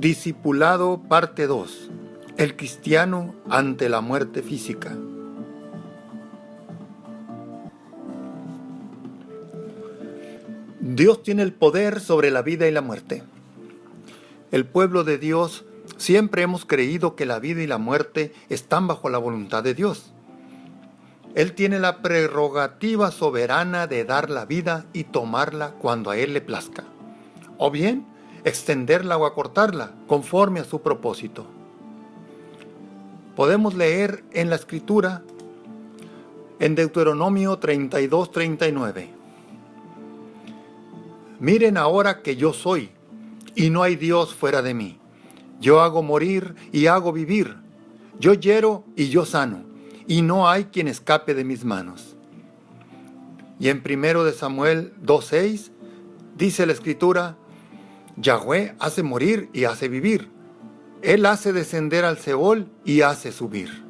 Discipulado parte 2. El cristiano ante la muerte física. Dios tiene el poder sobre la vida y la muerte. El pueblo de Dios siempre hemos creído que la vida y la muerte están bajo la voluntad de Dios. Él tiene la prerrogativa soberana de dar la vida y tomarla cuando a Él le plazca, o bien extenderla o acortarla conforme a su propósito. Podemos leer en la Escritura, en Deuteronomio 32:39. Miren ahora que yo soy, y no hay Dios fuera de mí. Yo hago morir y hago vivir. Yo hiero y yo sano, y no hay quien escape de mis manos. Y en 1 de Samuel 2:6 dice la Escritura: Yahweh hace morir y hace vivir. Él hace descender al Seol y hace subir.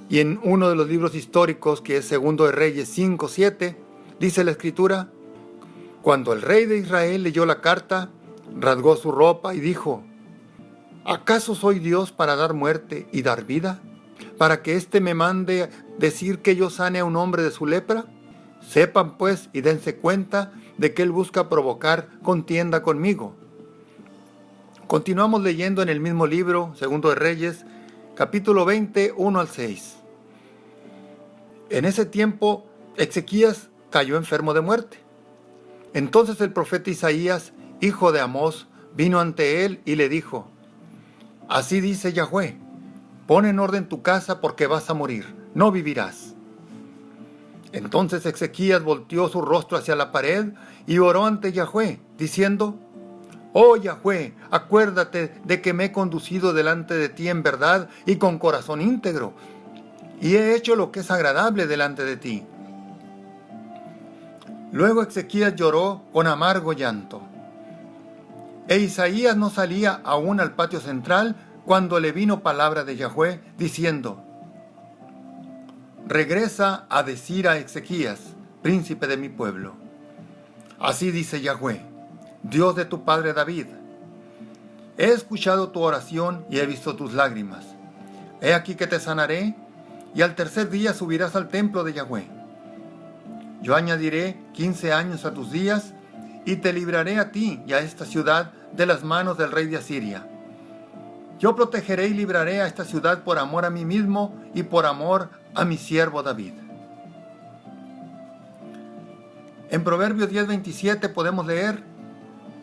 Y en uno de los libros históricos, que es Segundo de Reyes 5:7, dice la Escritura: Cuando el rey de Israel leyó la carta, rasgó su ropa y dijo: ¿Acaso soy Dios para dar muerte y dar vida? ¿Para que éste me mande decir que yo sane a un hombre de su lepra? Sepan pues y dense cuenta de que él busca provocar contienda conmigo. Continuamos leyendo en el mismo libro, Segundo de Reyes, capítulo 20, 1 al 6. En ese tiempo, Ezequías cayó enfermo de muerte. Entonces el profeta Isaías, hijo de Amós, vino ante él y le dijo: Así dice Yahweh, pon en orden tu casa porque vas a morir, no vivirás. Entonces Ezequías volteó su rostro hacia la pared y oró ante Yahweh, diciendo: Oh Yahweh, acuérdate de que me he conducido delante de ti en verdad y con corazón íntegro, y he hecho lo que es agradable delante de ti. Luego Ezequías lloró con amargo llanto. E Isaías no salía aún al patio central cuando le vino palabra de Yahweh, diciendo: Regresa a decir a Ezequías, príncipe de mi pueblo: Así dice Yahweh, Dios de tu padre David: He escuchado tu oración y he visto tus lágrimas. He aquí que te sanaré, y al tercer día subirás al templo de Yahweh. Yo añadiré 15 años a tus días, y te libraré a ti y a esta ciudad de las manos del rey de Asiria. Yo protegeré y libraré a esta ciudad por amor a mí mismo y por amor a mi siervo David. En Proverbios 10:27 podemos leer: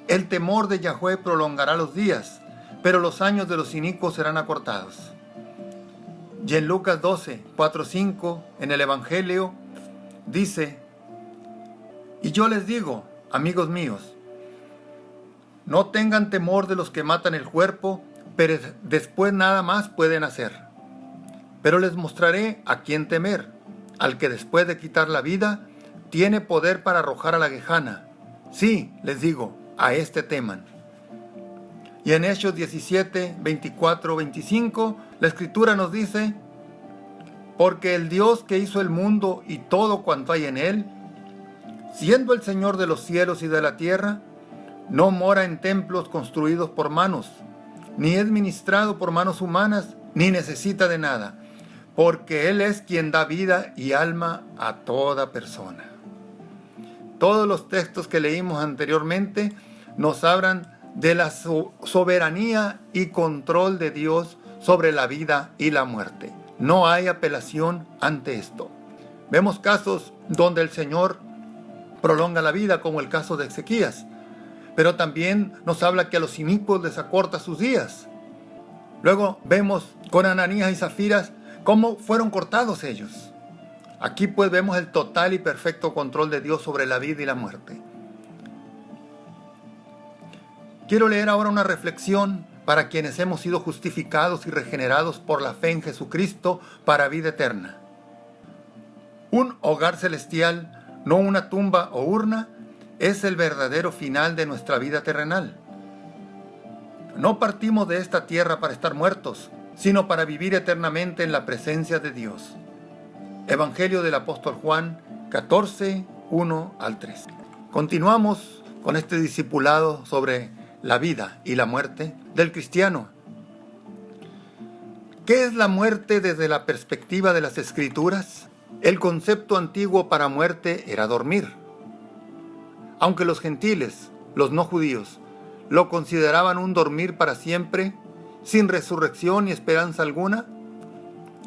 El temor de Yahweh prolongará los días, pero los años de los inicuos serán acortados. Y en Lucas 12:4-5, en el Evangelio, dice: Y yo les digo, amigos míos, no tengan temor de los que matan el cuerpo, pero después nada más pueden hacer. Pero les mostraré a quién temer, al que después de quitar la vida, tiene poder para arrojar a la Gehenna. Sí, les digo, a este teman. Y en Hechos 17:24-25, la Escritura nos dice: Porque el Dios que hizo el mundo y todo cuanto hay en él, siendo el Señor de los cielos y de la tierra, no mora en templos construidos por manos, ni es ministrado por manos humanas, ni necesita de nada, porque Él es quien da vida y alma a toda persona. Todos los textos que leímos anteriormente nos hablan de la soberanía y control de Dios sobre la vida y la muerte. No hay apelación ante esto. Vemos casos donde el Señor prolonga la vida, como el caso de Ezequías, pero también nos habla que a los inicuos les acorta sus días. Luego vemos con Ananías y Zafiras cómo fueron cortados ellos. Aquí pues vemos el total y perfecto control de Dios sobre la vida y la muerte. Quiero leer ahora una reflexión para quienes hemos sido justificados y regenerados por la fe en Jesucristo para vida eterna. Un hogar celestial, no una tumba o urna, es el verdadero final de nuestra vida terrenal. No partimos de esta tierra para estar muertos, sino para vivir eternamente en la presencia de Dios. Evangelio del apóstol Juan 14, 1 al 3. Continuamos con este discipulado sobre la vida y la muerte del cristiano. ¿Qué es la muerte desde la perspectiva de las Escrituras? El concepto antiguo para muerte era dormir. Aunque los gentiles, los no judíos, lo consideraban un dormir para siempre, sin resurrección ni esperanza alguna,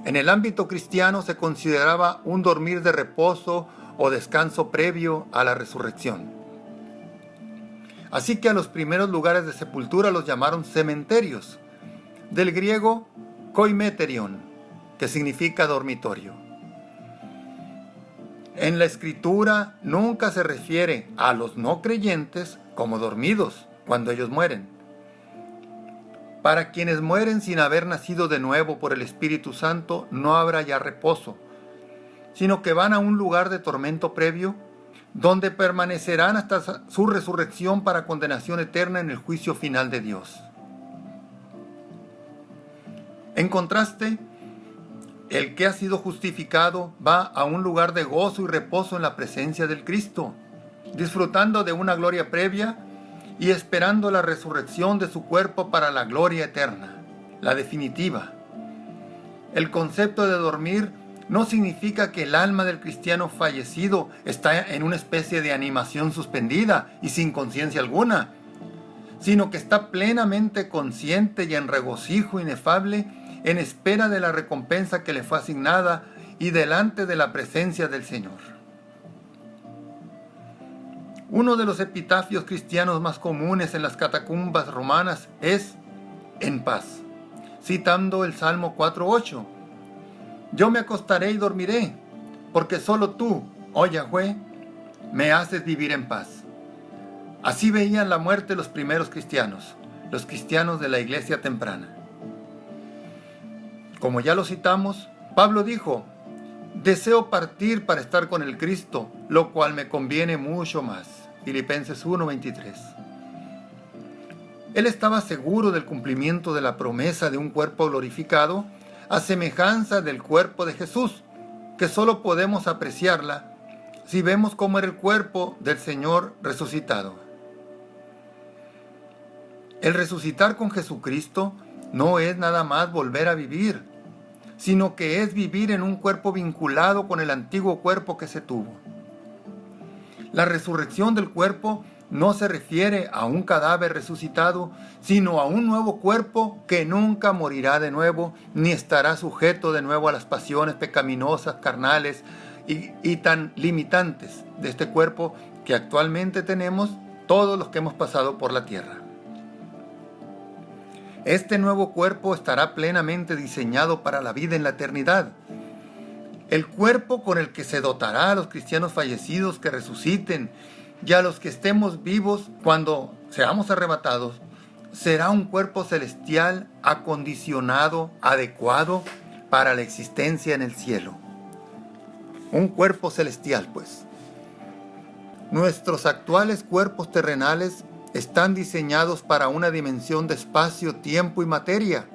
en el ámbito cristiano se consideraba un dormir de reposo o descanso previo a la resurrección. Así que a los primeros lugares de sepultura los llamaron cementerios, del griego koimeterion, que significa dormitorio. En la Escritura nunca se refiere a los no creyentes como dormidos cuando ellos mueren. Para quienes mueren sin haber nacido de nuevo por el Espíritu Santo no habrá ya reposo, sino que van a un lugar de tormento previo, donde permanecerán hasta su resurrección para condenación eterna en el juicio final de Dios. En contraste, el que ha sido justificado va a un lugar de gozo y reposo en la presencia del Cristo, disfrutando de una gloria previa y esperando la resurrección de su cuerpo para la gloria eterna, la definitiva. El concepto de dormir no significa que el alma del cristiano fallecido está en una especie de animación suspendida y sin conciencia alguna, sino que está plenamente consciente y en regocijo inefable en espera de la recompensa que le fue asignada y delante de la presencia del Señor. Uno de los epitafios cristianos más comunes en las catacumbas romanas es "en paz", citando el Salmo 4:8. Yo me acostaré y dormiré, porque solo tú, oh Yahweh, me haces vivir en paz. Así veían la muerte los primeros cristianos, los cristianos de la iglesia temprana. Como ya lo citamos, Pablo dijo: deseo partir para estar con el Cristo, lo cual me conviene mucho más. Filipenses 1:23. Él estaba seguro del cumplimiento de la promesa de un cuerpo glorificado, a semejanza del cuerpo de Jesús, que solo podemos apreciarla si vemos cómo era el cuerpo del Señor resucitado. El resucitar con Jesucristo no es nada más volver a vivir, sino que es vivir en un cuerpo vinculado con el antiguo cuerpo que se tuvo. La resurrección del cuerpo no se refiere a un cadáver resucitado, sino a un nuevo cuerpo que nunca morirá de nuevo, ni estará sujeto de nuevo a las pasiones pecaminosas, carnales y tan limitantes de este cuerpo que actualmente tenemos todos los que hemos pasado por la tierra. Este nuevo cuerpo estará plenamente diseñado para la vida en la eternidad. El cuerpo con el que se dotará a los cristianos fallecidos que resuciten y a los que estemos vivos cuando seamos arrebatados, será un cuerpo celestial acondicionado, adecuado para la existencia en el cielo. Un cuerpo celestial, pues. Nuestros actuales cuerpos terrenales están diseñados para una dimensión de espacio, tiempo y materia,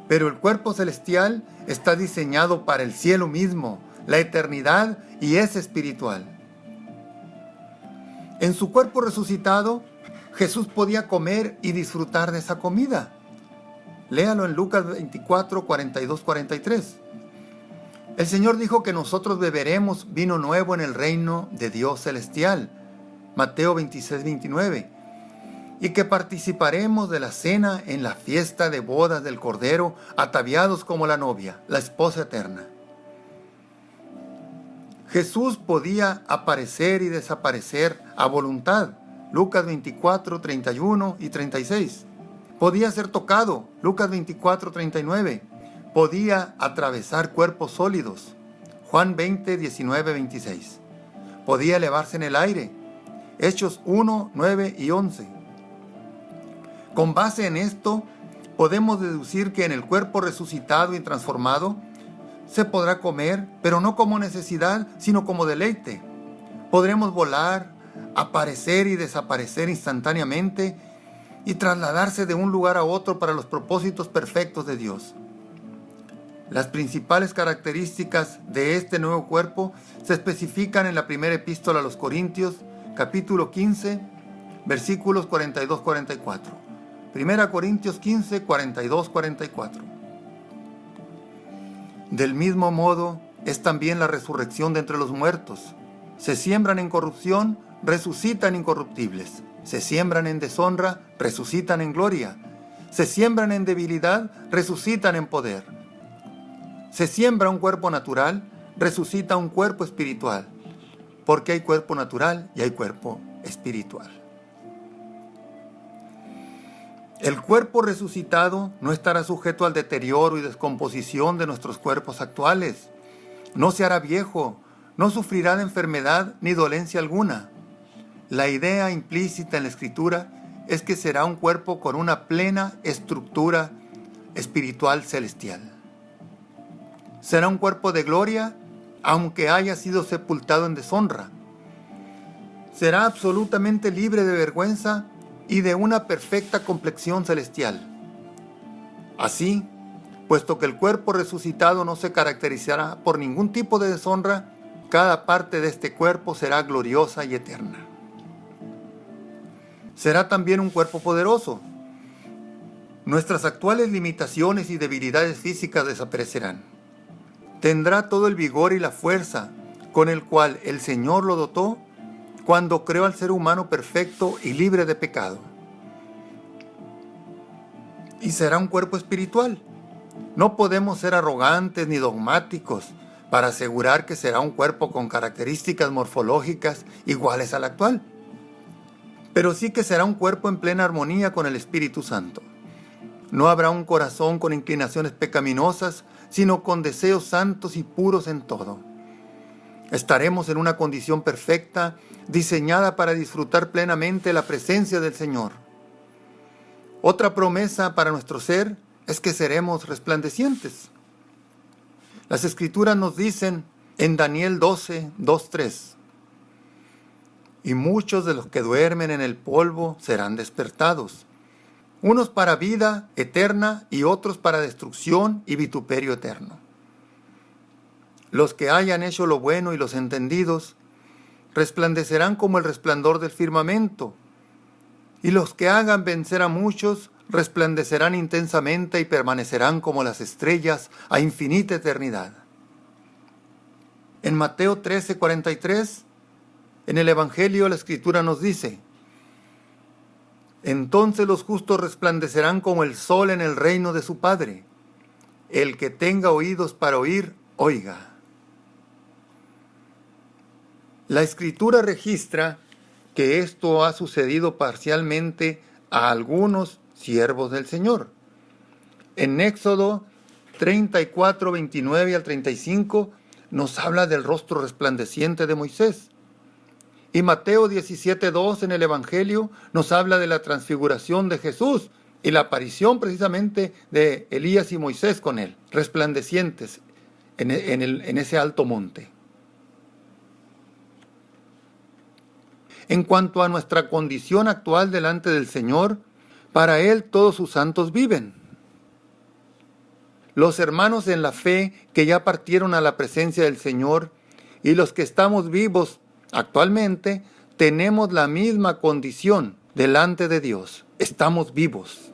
pero el cuerpo celestial está diseñado para el cielo mismo, la eternidad, y es espiritual. En su cuerpo resucitado, Jesús podía comer y disfrutar de esa comida. Léalo en Lucas 24, 42, 43. El Señor dijo que nosotros beberemos vino nuevo en el reino de Dios celestial. Mateo 26, 29. Y que participaremos de la cena en la fiesta de bodas del Cordero, ataviados como la novia, la esposa eterna. Jesús podía aparecer y desaparecer a voluntad. Lucas 24, 31 y 36. Podía ser tocado. Lucas 24, 39. Podía atravesar cuerpos sólidos. Juan 20, 19, 26. Podía elevarse en el aire. Hechos 1, 9 y 11. Con base en esto, podemos deducir que en el cuerpo resucitado y transformado se podrá comer, pero no como necesidad, sino como deleite. Podremos volar, aparecer y desaparecer instantáneamente y trasladarse de un lugar a otro para los propósitos perfectos de Dios. Las principales características de este nuevo cuerpo se especifican en la primera epístola a los Corintios, capítulo 15, versículos 42-44. 1 Corintios 15, 42-44. Del mismo modo es también la resurrección de entre los muertos. Se siembran en corrupción, resucitan incorruptibles. Se siembran en deshonra, resucitan en gloria. Se siembran en debilidad, resucitan en poder. Se siembra un cuerpo natural, resucita un cuerpo espiritual. Porque hay cuerpo natural y hay cuerpo espiritual. El cuerpo resucitado no estará sujeto al deterioro y descomposición de nuestros cuerpos actuales. No se hará viejo, no sufrirá de enfermedad ni dolencia alguna. La idea implícita en la Escritura es que será un cuerpo con una plena estructura espiritual celestial. Será un cuerpo de gloria, aunque haya sido sepultado en deshonra. Será absolutamente libre de vergüenza y de una perfecta complexión celestial. Así, puesto que el cuerpo resucitado no se caracterizará por ningún tipo de deshonra, cada parte de este cuerpo será gloriosa y eterna. Será también un cuerpo poderoso. Nuestras actuales limitaciones y debilidades físicas desaparecerán. Tendrá todo el vigor y la fuerza con el cual el Señor lo dotó cuando creó al ser humano perfecto y libre de pecado. Y será un cuerpo espiritual. No podemos ser arrogantes ni dogmáticos para asegurar que será un cuerpo con características morfológicas iguales al actual. Pero sí que será un cuerpo en plena armonía con el Espíritu Santo. No habrá un corazón con inclinaciones pecaminosas, sino con deseos santos y puros en todo. Estaremos en una condición perfecta, diseñada para disfrutar plenamente la presencia del Señor. Otra promesa para nuestro ser es que seremos resplandecientes. Las Escrituras nos dicen en Daniel 12, 2-3, y muchos de los que duermen en el polvo serán despertados, unos para vida eterna y otros para destrucción y vituperio eterno. Los que hayan hecho lo bueno y los entendidos resplandecerán como el resplandor del firmamento, y los que hagan vencer a muchos resplandecerán intensamente y permanecerán como las estrellas a infinita eternidad. En Mateo 13:43, en el Evangelio la Escritura nos dice: entonces los justos resplandecerán como el sol en el reino de su Padre. El que tenga oídos para oír, oiga. La Escritura registra que esto ha sucedido parcialmente a algunos siervos del Señor. En Éxodo 34, 29 al 35 nos habla del rostro resplandeciente de Moisés. Y Mateo 17:2 en el Evangelio nos habla de la transfiguración de Jesús y la aparición precisamente de Elías y Moisés con él, resplandecientes en ese alto monte. En cuanto a nuestra condición actual delante del Señor, para Él todos sus santos viven. Los hermanos en la fe que ya partieron a la presencia del Señor y los que estamos vivos actualmente, tenemos la misma condición delante de Dios. Estamos vivos.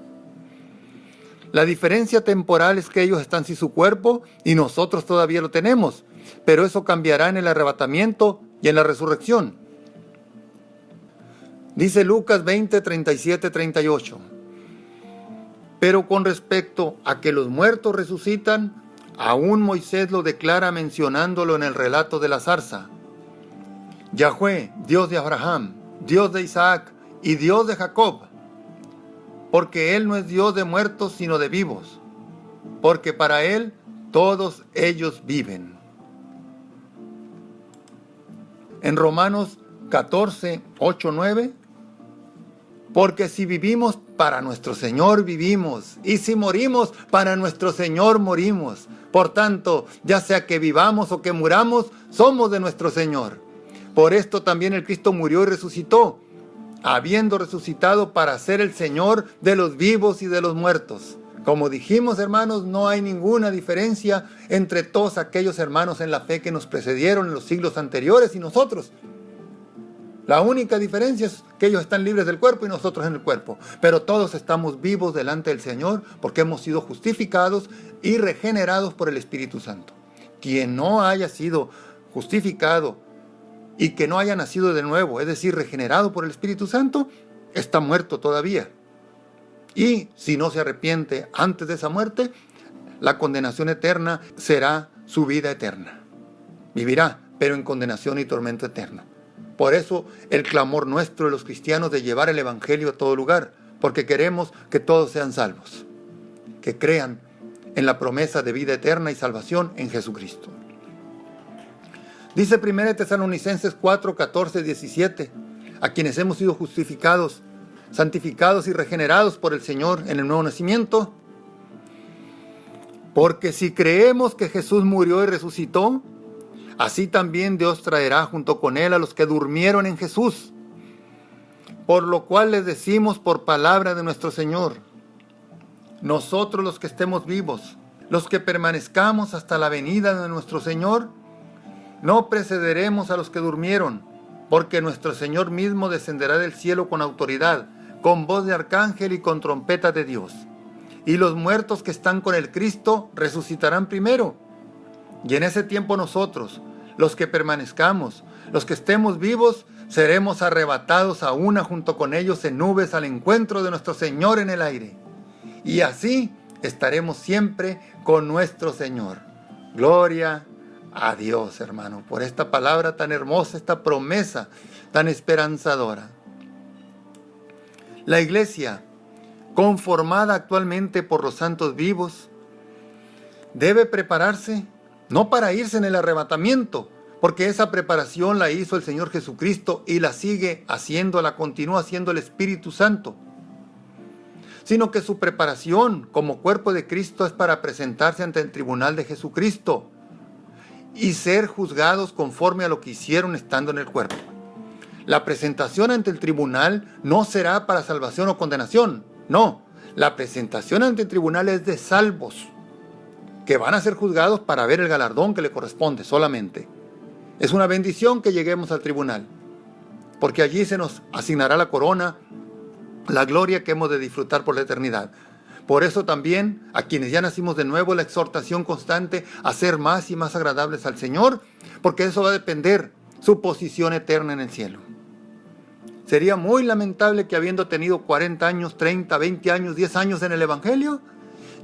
La diferencia temporal es que ellos están sin su cuerpo y nosotros todavía lo tenemos, pero eso cambiará en el arrebatamiento y en la resurrección. Dice Lucas 20, 37, 38. Pero con respecto a que los muertos resucitan, aún Moisés lo declara mencionándolo en el relato de la zarza. Yahweh, Dios de Abraham, Dios de Isaac y Dios de Jacob, porque Él no es Dios de muertos sino de vivos, porque para Él todos ellos viven. En Romanos 14, 8, 9, porque si vivimos, para nuestro Señor vivimos, y si morimos, para nuestro Señor morimos. Por tanto, ya sea que vivamos o que muramos, somos de nuestro Señor. Por esto también el Cristo murió y resucitó, habiendo resucitado para ser el Señor de los vivos y de los muertos. Como dijimos, hermanos, no hay ninguna diferencia entre todos aquellos hermanos en la fe que nos precedieron en los siglos anteriores y nosotros. La única diferencia es que ellos están libres del cuerpo y nosotros en el cuerpo. Pero todos estamos vivos delante del Señor porque hemos sido justificados y regenerados por el Espíritu Santo. Quien no haya sido justificado y que no haya nacido de nuevo, es decir, regenerado por el Espíritu Santo, está muerto todavía. Y si no se arrepiente antes de esa muerte, la condenación eterna será su vida eterna. Vivirá, pero en condenación y tormento eterno. Por eso el clamor nuestro de los cristianos de llevar el Evangelio a todo lugar, porque queremos que todos sean salvos, que crean en la promesa de vida eterna y salvación en Jesucristo. Dice 1 Tesalonicenses 4, 14, 17, a quienes hemos sido justificados, santificados y regenerados por el Señor en el nuevo nacimiento, porque si creemos que Jesús murió y resucitó, así también Dios traerá junto con Él a los que durmieron en Jesús. Por lo cual les decimos por palabra de nuestro Señor, nosotros los que estemos vivos, los que permanezcamos hasta la venida de nuestro Señor, no precederemos a los que durmieron, porque nuestro Señor mismo descenderá del cielo con autoridad, con voz de arcángel y con trompeta de Dios. Y los muertos que están con el Cristo resucitarán primero. Y en ese tiempo nosotros, los que permanezcamos, los que estemos vivos, seremos arrebatados a una junto con ellos en nubes al encuentro de nuestro Señor en el aire. Y así estaremos siempre con nuestro Señor. Gloria a Dios, hermano, por esta palabra tan hermosa, esta promesa tan esperanzadora. La iglesia, conformada actualmente por los santos vivos, debe prepararse no para irse en el arrebatamiento, porque esa preparación la hizo el Señor Jesucristo y la sigue haciendo, la continúa haciendo el Espíritu Santo, sino que su preparación como cuerpo de Cristo es para presentarse ante el tribunal de Jesucristo y ser juzgados conforme a lo que hicieron estando en el cuerpo. La presentación ante el tribunal no será para salvación o condenación, no, la presentación ante el tribunal es de salvos, que van a ser juzgados para ver el galardón que le corresponde solamente. Es una bendición que lleguemos al tribunal, porque allí se nos asignará la corona, la gloria que hemos de disfrutar por la eternidad. Por eso también a quienes ya nacimos de nuevo, la exhortación constante a ser más y más agradables al Señor, porque eso va a depender su posición eterna en el cielo. Sería muy lamentable que habiendo tenido 40 años, 30, 20 años, 10 años en el Evangelio,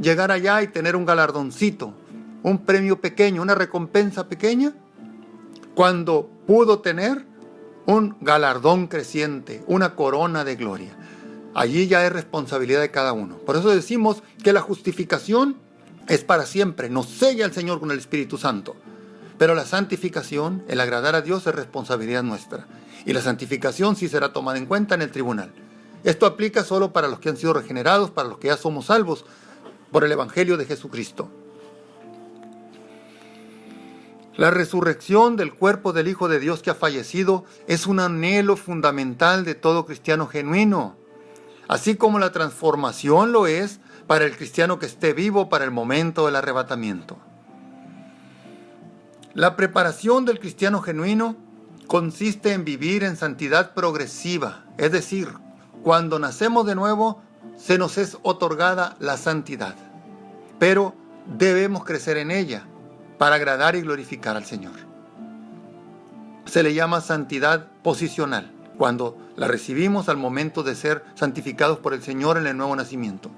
llegar allá y tener un galardoncito, un premio pequeño, una recompensa pequeña, cuando pudo tener un galardón creciente, una corona de gloria. Allí ya es responsabilidad de cada uno. Por eso decimos que la justificación es para siempre, nos sella el Señor con el Espíritu Santo. Pero la santificación, el agradar a Dios, es responsabilidad nuestra. Y la santificación sí será tomada en cuenta en el tribunal. Esto aplica solo para los que han sido regenerados, para los que ya somos salvos por el Evangelio de Jesucristo. La resurrección del cuerpo del Hijo de Dios que ha fallecido es un anhelo fundamental de todo cristiano genuino, así como la transformación lo es para el cristiano que esté vivo para el momento del arrebatamiento. La preparación del cristiano genuino consiste en vivir en santidad progresiva, es decir, cuando nacemos de nuevo se nos es otorgada la santidad, pero debemos crecer en ella para agradar y glorificar al Señor. Se le llama santidad posicional, cuando la recibimos al momento de ser santificados por el Señor en el nuevo nacimiento.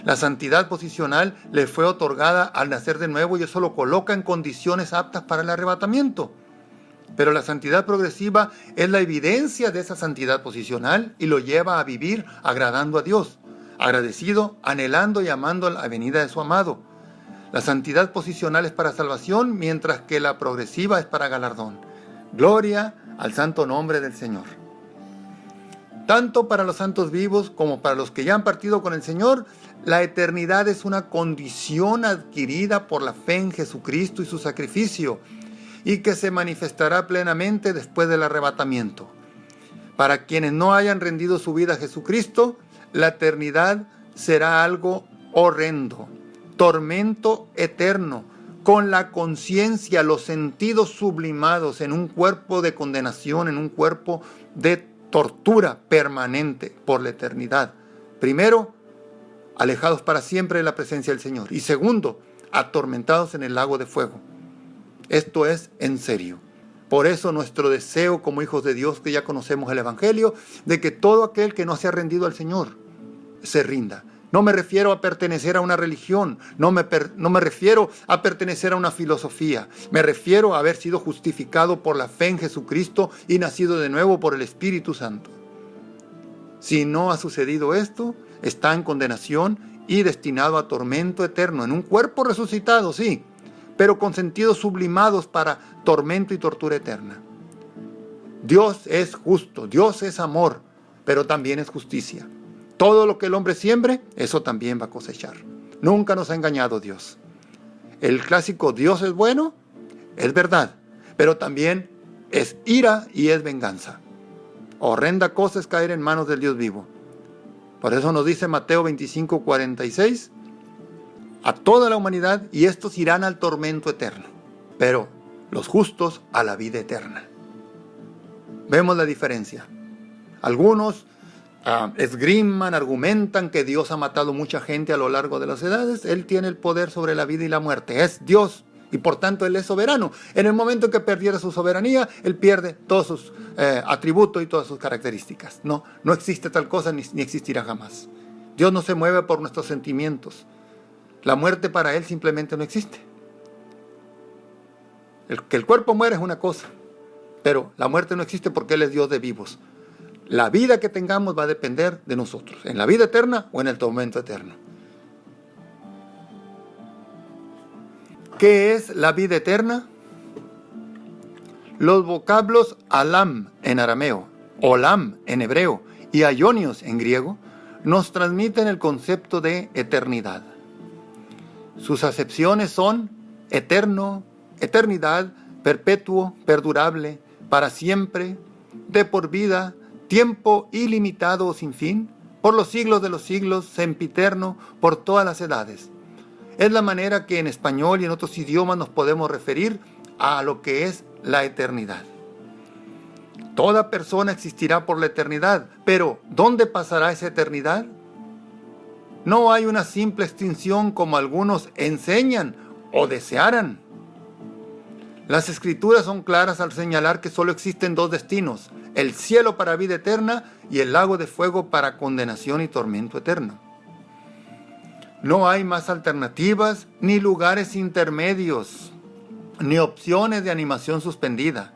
La santidad posicional le fue otorgada al nacer de nuevo y eso lo coloca en condiciones aptas para el arrebatamiento. Pero la santidad progresiva es la evidencia de esa santidad posicional y lo lleva a vivir agradando a Dios, agradecido, anhelando y amando la venida de su amado. La santidad posicional es para salvación, mientras que la progresiva es para galardón. Gloria al santo nombre del Señor. Tanto para los santos vivos como para los que ya han partido con el Señor, la eternidad es una condición adquirida por la fe en Jesucristo y su sacrificio, y que se manifestará plenamente después del arrebatamiento. Para quienes no hayan rendido su vida a Jesucristo, la eternidad será algo horrendo, tormento eterno, con la conciencia, los sentidos sublimados en un cuerpo de condenación, en un cuerpo de tortura permanente por la eternidad. Primero, alejados para siempre de la presencia del Señor. Y segundo, atormentados en el lago de fuego. Esto es en serio. Por eso nuestro deseo como hijos de Dios, que ya conocemos el Evangelio, de que todo aquel que no se ha rendido al Señor se rinda. No me refiero a pertenecer a una religión, no me refiero a pertenecer a una filosofía, me refiero a haber sido justificado por la fe en Jesucristo y nacido de nuevo por el Espíritu Santo. Si no ha sucedido esto, está en condenación y destinado a tormento eterno, en un cuerpo resucitado, sí, pero con sentidos sublimados para tormento y tortura eterna. Dios es justo, Dios es amor, pero también es justicia. Todo lo que el hombre siembre, eso también va a cosechar. Nunca nos ha engañado Dios. El clásico Dios es bueno, es verdad, pero también es ira y es venganza. Horrenda cosa es caer en manos del Dios vivo. Por eso nos dice Mateo 25:46, a toda la humanidad, y estos irán al tormento eterno, pero los justos a la vida eterna. Vemos la diferencia. Algunos esgriman, argumentan que Dios ha matado mucha gente a lo largo de las edades. Él tiene el poder sobre la vida y la muerte. Es Dios y por tanto Él es soberano. En el momento en que perdiera su soberanía, Él pierde todos sus atributos y todas sus características. No existe tal cosa ni existirá jamás. Dios no se mueve por nuestros sentimientos. La muerte para Él simplemente no existe. Que el cuerpo muera es una cosa, pero la muerte no existe porque Él es Dios de vivos. La vida que tengamos va a depender de nosotros, en la vida eterna o en el tormento eterno. ¿Qué es la vida eterna? Los vocablos alam en arameo, olam en hebreo y aionios en griego nos transmiten el concepto de eternidad. Sus acepciones son eterno, eternidad, perpetuo, perdurable, para siempre, de por vida, tiempo ilimitado o sin fin, por los siglos de los siglos, sempiterno, por todas las edades. Es la manera que en español y en otros idiomas nos podemos referir a lo que es la eternidad. Toda persona existirá por la eternidad, pero ¿dónde pasará esa eternidad? No hay una simple extinción como algunos enseñan o desearan. Las Escrituras son claras al señalar que solo existen dos destinos: el cielo para vida eterna y el lago de fuego para condenación y tormento eterno. No hay más alternativas, ni lugares intermedios, ni opciones de animación suspendida.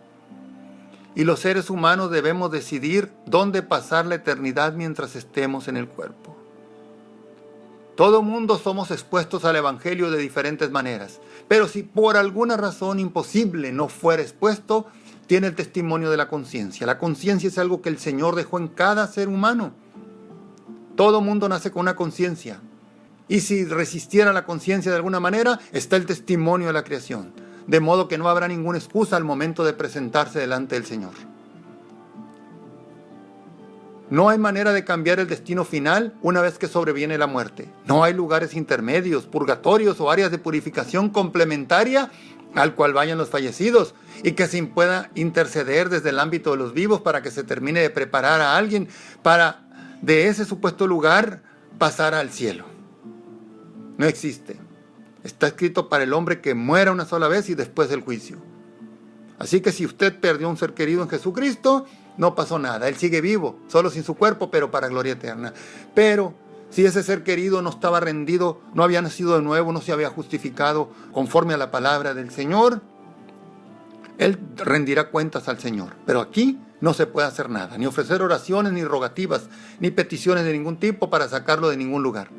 Y los seres humanos debemos decidir dónde pasar la eternidad mientras estemos en el cuerpo. Todo mundo somos expuestos al Evangelio de diferentes maneras, pero si por alguna razón imposible no fuera expuesto, tiene el testimonio de la conciencia. La conciencia es algo que el Señor dejó en cada ser humano. Todo mundo nace con una conciencia. Y si resistiera la conciencia de alguna manera, está el testimonio de la creación. De modo que no habrá ninguna excusa al momento de presentarse delante del Señor. No hay manera de cambiar el destino final una vez que sobreviene la muerte. No hay lugares intermedios, purgatorios o áreas de purificación complementaria al cual vayan los fallecidos y que se pueda interceder desde el ámbito de los vivos para que se termine de preparar a alguien para de ese supuesto lugar pasar al cielo. No existe. Está escrito para el hombre que muera una sola vez y después del juicio. Así que si usted perdió un ser querido en Jesucristo, no pasó nada. Él sigue vivo, solo sin su cuerpo, pero para gloria eterna. Pero si ese ser querido no estaba rendido, no había nacido de nuevo, no se había justificado conforme a la palabra del Señor, él rendirá cuentas al Señor. Pero aquí no se puede hacer nada, ni ofrecer oraciones, ni rogativas, ni peticiones de ningún tipo para sacarlo de ningún lugar.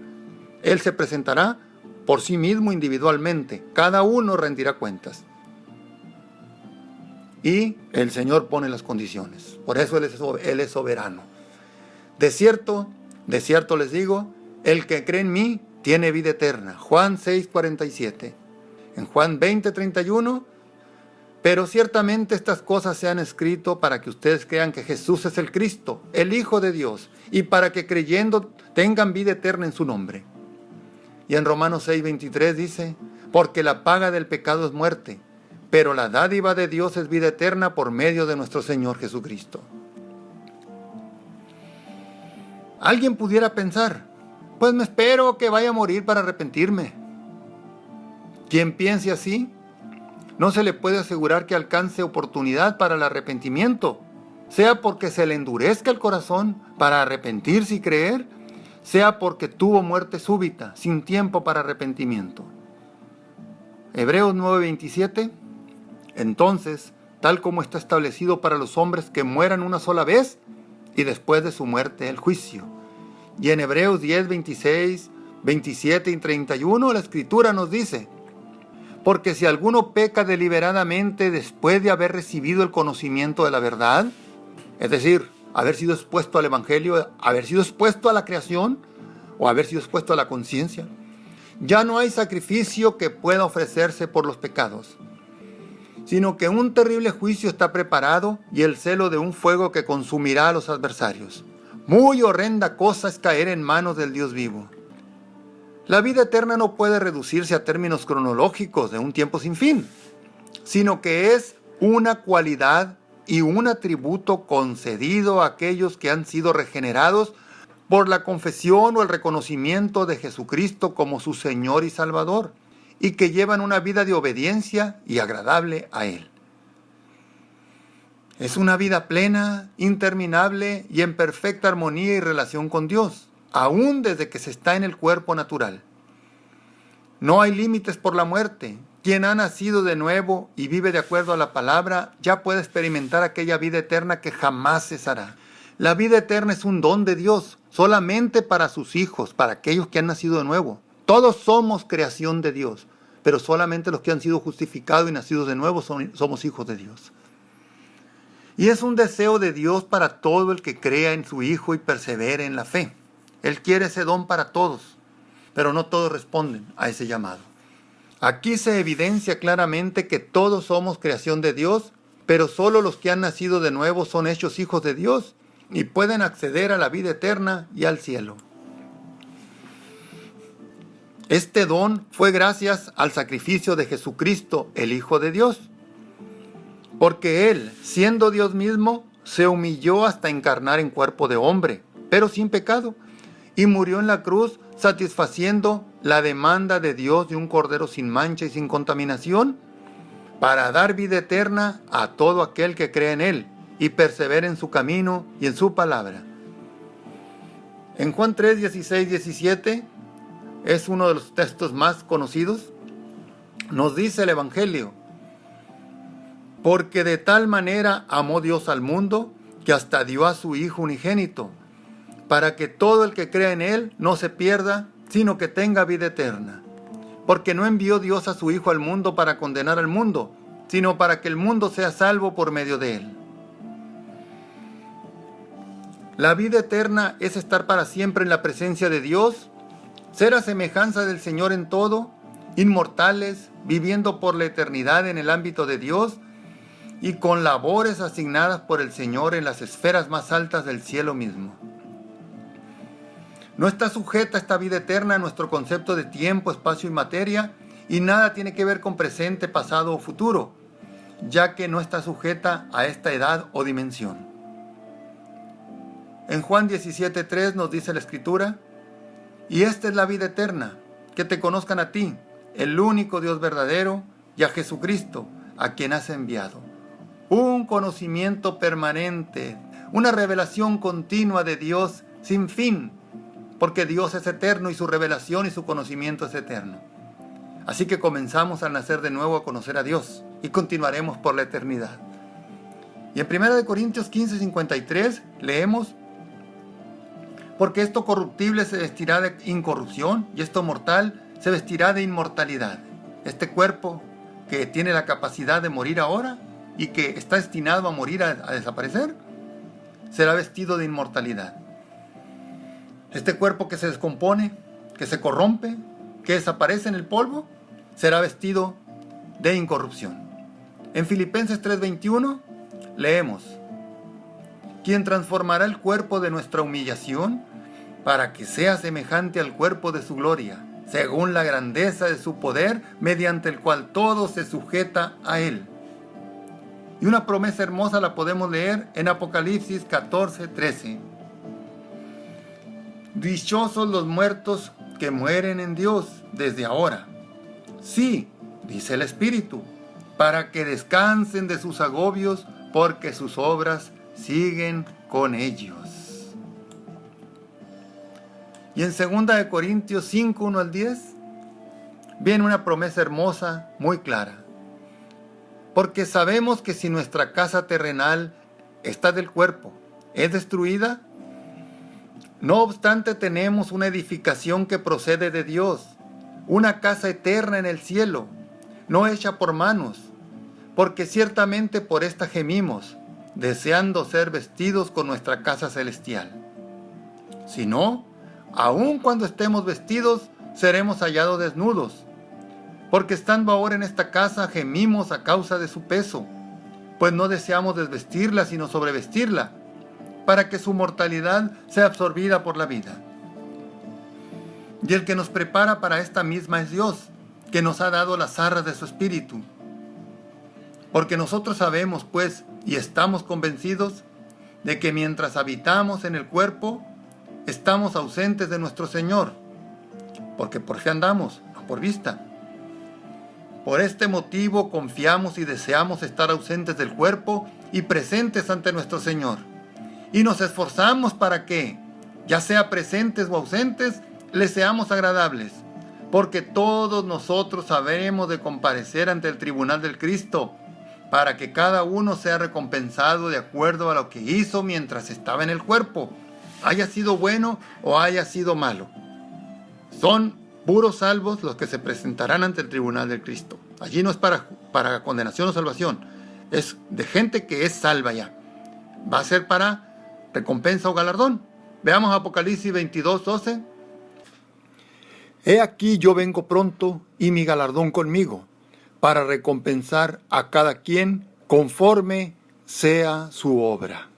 Él se presentará por sí mismo individualmente. Cada uno rendirá cuentas. Y el Señor pone las condiciones. Por eso Él es soberano. De cierto les digo, el que cree en mí tiene vida eterna. Juan 6:47. En Juan 20:31, pero ciertamente estas cosas se han escrito para que ustedes crean que Jesús es el Cristo, el Hijo de Dios, y para que creyendo tengan vida eterna en su nombre. Y en Romanos 6:23 dice, porque la paga del pecado es muerte, pero la dádiva de Dios es vida eterna por medio de nuestro Señor Jesucristo. Alguien pudiera pensar, pues me espero que vaya a morir para arrepentirme. Quien piense así, no se le puede asegurar que alcance oportunidad para el arrepentimiento, sea porque se le endurezca el corazón para arrepentirse y creer, sea porque tuvo muerte súbita, sin tiempo para arrepentimiento. Hebreos 9:27. Entonces, tal como está establecido para los hombres que mueran una sola vez, y después de su muerte el juicio. Y en Hebreos 10:26, 27 y 31 la Escritura nos dice, porque si alguno peca deliberadamente después de haber recibido el conocimiento de la verdad, es decir, haber sido expuesto al Evangelio, haber sido expuesto a la creación o haber sido expuesto a la conciencia, ya no hay sacrificio que pueda ofrecerse por los pecados, sino que un terrible juicio está preparado y el celo de un fuego que consumirá a los adversarios. Muy horrenda cosa es caer en manos del Dios vivo. La vida eterna no puede reducirse a términos cronológicos de un tiempo sin fin, sino que es una cualidad y un atributo concedido a aquellos que han sido regenerados por la confesión o el reconocimiento de Jesucristo como su Señor y Salvador, y que llevan una vida de obediencia y agradable a Él. Es una vida plena, interminable y en perfecta armonía y relación con Dios, aún desde que se está en el cuerpo natural. No hay límites por la muerte. Quien ha nacido de nuevo y vive de acuerdo a la palabra, ya puede experimentar aquella vida eterna que jamás cesará. La vida eterna es un don de Dios, solamente para sus hijos, para aquellos que han nacido de nuevo. Todos somos creación de Dios, pero solamente los que han sido justificados y nacidos de nuevo somos hijos de Dios. Y es un deseo de Dios para todo el que crea en su Hijo y persevere en la fe. Él quiere ese don para todos, pero no todos responden a ese llamado. Aquí se evidencia claramente que todos somos creación de Dios, pero solo los que han nacido de nuevo son hechos hijos de Dios y pueden acceder a la vida eterna y al cielo. Este don fue gracias al sacrificio de Jesucristo, el Hijo de Dios, porque Él, siendo Dios mismo, se humilló hasta encarnar en cuerpo de hombre, pero sin pecado, y murió en la cruz satisfaciendo la demanda de Dios de un cordero sin mancha y sin contaminación, para dar vida eterna a todo aquel que cree en Él y persevera en su camino y en su palabra. En Juan 3, 16, 17, es uno de los textos más conocidos, nos dice el Evangelio, porque de tal manera amó Dios al mundo, que hasta dio a su Hijo unigénito, para que todo el que crea en Él no se pierda, sino que tenga vida eterna. Porque no envió Dios a su Hijo al mundo para condenar al mundo, sino para que el mundo sea salvo por medio de Él. La vida eterna es estar para siempre en la presencia de Dios, ser a semejanza del Señor en todo, inmortales, viviendo por la eternidad en el ámbito de Dios y con labores asignadas por el Señor en las esferas más altas del cielo mismo. No está sujeta esta vida eterna a nuestro concepto de tiempo, espacio y materia, y nada tiene que ver con presente, pasado o futuro, ya que no está sujeta a esta edad o dimensión. En Juan 17:3 nos dice la Escritura, y esta es la vida eterna, que te conozcan a ti, el único Dios verdadero, y a Jesucristo, a quien has enviado. Un conocimiento permanente, una revelación continua de Dios sin fin, porque Dios es eterno y su revelación y su conocimiento es eterno. Así que comenzamos al nacer de nuevo a conocer a Dios y continuaremos por la eternidad. Y en 1 Corintios 15:53 leemos, porque esto corruptible se vestirá de incorrupción y esto mortal se vestirá de inmortalidad. Este cuerpo que tiene la capacidad de morir ahora y que está destinado a morir, a desaparecer, será vestido de inmortalidad. Este cuerpo que se descompone, que se corrompe, que desaparece en el polvo, será vestido de incorrupción. En Filipenses 3:21 leemos, quien transformará el cuerpo de nuestra humillación para que sea semejante al cuerpo de su gloria, según la grandeza de su poder, mediante el cual todo se sujeta a Él. Y una promesa hermosa la podemos leer en Apocalipsis 14:13. Dichosos los muertos que mueren en Dios desde ahora. Sí, dice el Espíritu, para que descansen de sus agobios, porque sus obras siguen con ellos. Y en 2 Corintios 5, 1 al 10, viene una promesa hermosa, muy clara. Porque sabemos que si nuestra casa terrenal, esta del cuerpo, es destruida, no obstante tenemos una edificación que procede de Dios, una casa eterna en el cielo, no hecha por manos, porque ciertamente por esta gemimos, deseando ser vestidos con nuestra casa celestial. Si no, aun cuando estemos vestidos, seremos hallados desnudos, porque estando ahora en esta casa gemimos a causa de su peso, pues no deseamos desvestirla sino sobrevestirla, para que su mortalidad sea absorbida por la vida. Y el que nos prepara para esta misma es Dios, que nos ha dado las arras de su Espíritu. Porque nosotros sabemos, pues, y estamos convencidos de que mientras habitamos en el cuerpo, estamos ausentes de nuestro Señor, porque por fe andamos, no por vista. Por este motivo confiamos y deseamos estar ausentes del cuerpo y presentes ante nuestro Señor. Y nos esforzamos para que, ya sea presentes o ausentes, les seamos agradables, porque todos nosotros habremos de comparecer ante el tribunal del Cristo, para que cada uno sea recompensado de acuerdo a lo que hizo mientras estaba en el cuerpo, haya sido bueno o haya sido malo. Son puros salvos los que se presentarán ante el tribunal del Cristo. Allí no es para condenación o salvación, es de gente que es salva ya. Va a ser para recompensa o galardón. Veamos Apocalipsis 22:12. He aquí yo vengo pronto y mi galardón conmigo, para recompensar a cada quien conforme sea su obra.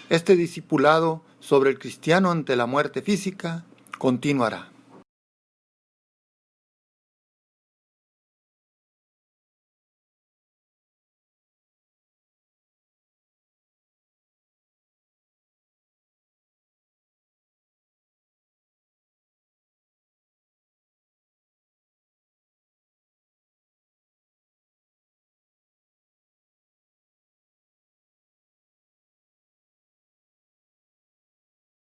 Este discipulado sobre el cristiano ante la muerte física continuará.